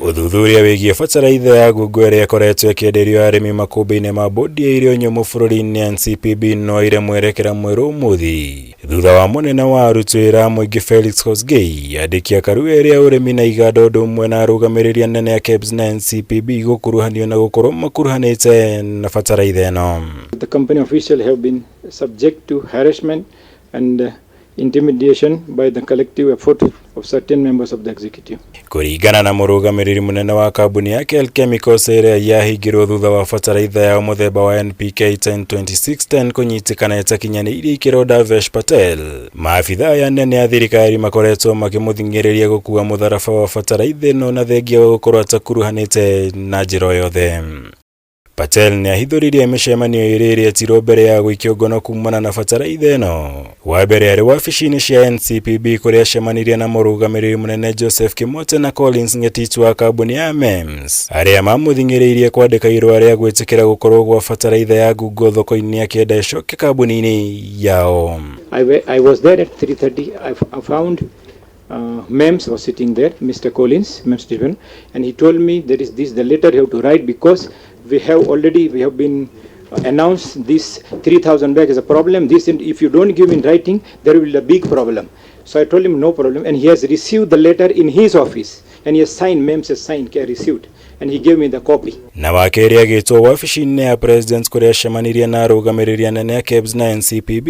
Uthuthuria wigie bataraitha ya kugweta ikoretwo ikienderio arimi makumbi-ini ma bodi ya IRIO nyumu bururi-ini NCPB no ire mwerekera mweru umuthi thutha wa munene wa aruti wira MUINGI FELIX KOSGEY andikia karua iria urimi na iganda undu umwe na arugamiriria anene ya KEBS na NCPB gukuruhanio na gukorwo makuruhanite na bataraitha ino. The company officials have been subject to harassment and intimidation by the collective effort of certain members of the executive. Kuringana na murugamiriri munene wa kambuni ya KEL Chemicals iria yahingirwo thutha wa bataraitha ya muthemba wa NPK 102610 kunyitikana itakinyanĩirie ikĩro DAVESH PATEL. Maabitha ya anene ya thirikari makoretwo makimũthing'ĩrĩria gũkua mũtharaba wa bataraitha ĩno na thengia wa gũkorwo atakuruhanĩte na njĩra yothe. PATEL ni ahithuririe mĩcemanio ĩrĩa yetirwo mbere ya gũikio ngono kumana na bataraitha ĩno. Wa mbere arĩ wabici-inĩ cia NCPB kũrĩa acemanirie na mũrũgamĩrĩri mũnene Joseph Kimote na Collins Ng'etitu wa kambuni ya MEMS arĩa mamũthing'ĩrĩirie kwandĩka irũa rĩa gwĩtĩkĩra gũkorwo gwa bataraitha ya ngungo thoko-inĩ akĩenda ĩcoke kambuni-inĩ yao. I was there at 3:30. I found MEMS was sitting there, Mr. Collins, MEMS Stephen, and he told me there is the letter you have to write because we have been announced this 3,000 bag is a problem. This, if you don't give in writing, there will be a big problem. So I told him no problem, and he has received the letter in his office, and he has signed, MEMS has signed, received, and he gave me the copy. Na wakeri agitwo wabici-inĩ ya president kuria acemanirie na arugamĩrĩri anene ya KEBS na NCPB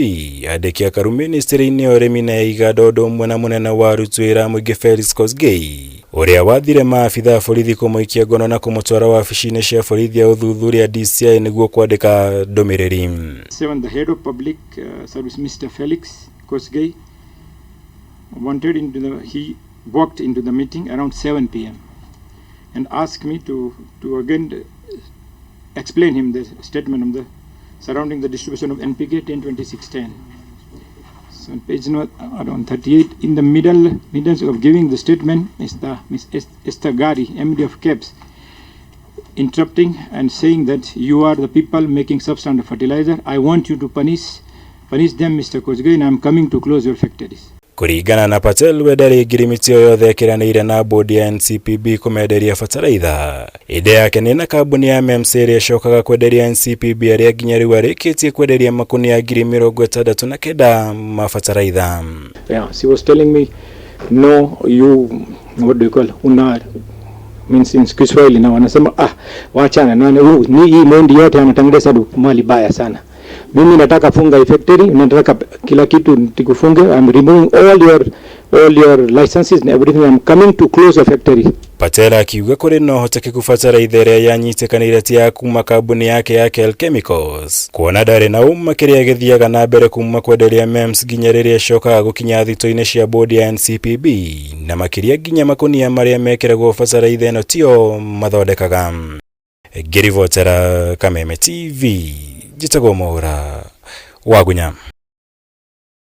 andikia karu ministry-inĩ ya ũrĩmi na iganda ũndũ ũmwe na mũnene wa aruti wĩra MUINGI FELIX KOSGEY uria wathire maabitha borithi kũmũikia ngono na kũmũtwara wabici-inĩ cia borithi ya ũthuthuria DCI nĩguo kwandĩka ndũmĩrĩri. The head of public service, Mr. FELIX KOSGEY, he walked into the meeting around 7 p.m. and asked me to again explain him the statement of the surrounding the distribution of NPK 102610. So on page around 38, in the middle of giving the statement is the Miss ESTHER MD of KEBS, interrupting and saying that you are the people making substandard fertilizer. I want you to punish them, Mr. KOSGEY, and I am coming to close your factories. Kuringana na PATEL wedari ngirimiti yothe ikiranĩire na bodi ya NCPB kumenderia bataraitha. Ide yake nĩ na kambuni ya MEMS ĩrĩa ĩcokaga kwenderia NCPB arĩa nginya rĩu arĩkĩtie kwenderia makũnia 69,000 ma bataraitha. Yeah, she was telling me, no, you, what do you call, unar, means in Kiswahili na wanasema, wachana, ni hii mondi yote anatangaza mali baya sana. Mimi nataka funga factory, nataka kila kitu nikufunge. I'm removing all your licenses and everything. I'm coming to close a factory. PATEL akiuga kuri no hotekeku bataraitha ĩrĩa yanyitikana ya kuma kambuni yake ya KEL Chemicals kuona ndarĩ na uma kĩrĩa gĩthiaga na mbere kuma kwenderia MEMS nginya rĩrĩa ĩcokaga gũkinya thito-inĩ cia bodi ya NCPB na makĩria nginya makũnia marĩa mekĩragwo bataraitha ĩno tio mathondekaga. Ngĩribotera Kameme TV, Jitagwo Mwaura wa Gunya.